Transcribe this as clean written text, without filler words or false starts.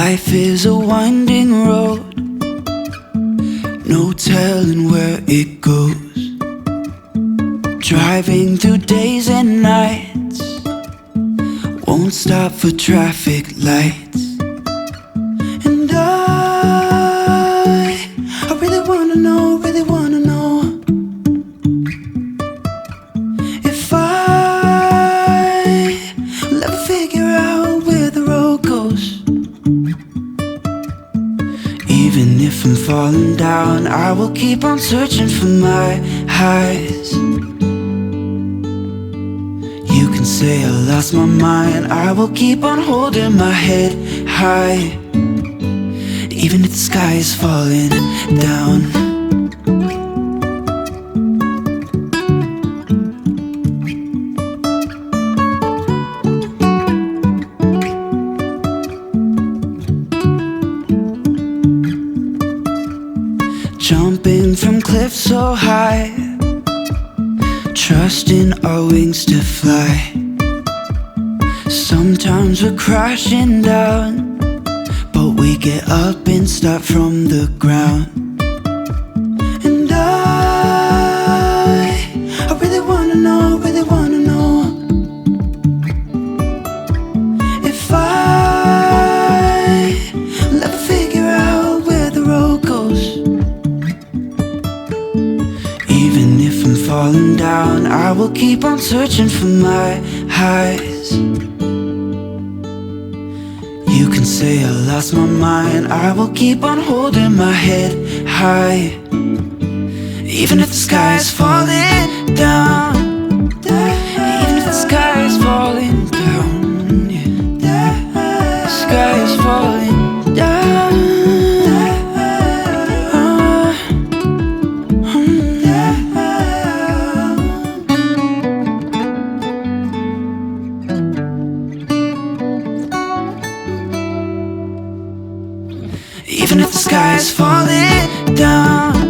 Life is a winding road, no telling where it goes. Driving through days and nights, won't stop for traffic lights. And I really wanna know, if I will ever figure out where the road goes. Even if I'm falling down, I will keep on searching for my highs. You can say I lost my mind, I will keep on holding my head high. Even if the sky is falling down. Jumping from cliffs so high, trusting our wings to fly. Sometimes we're crashing down, but we get up and start from the ground. And I really wanna know, if I will ever figure out where the road goes. Even if I'm falling down, I will keep on searching for my highs. You can say I lost my mind, I will keep on holding my head high. Even if the sky is falling down, even if the sky is falling down, yeah. The sky is falling down. Even if the sky is falling down.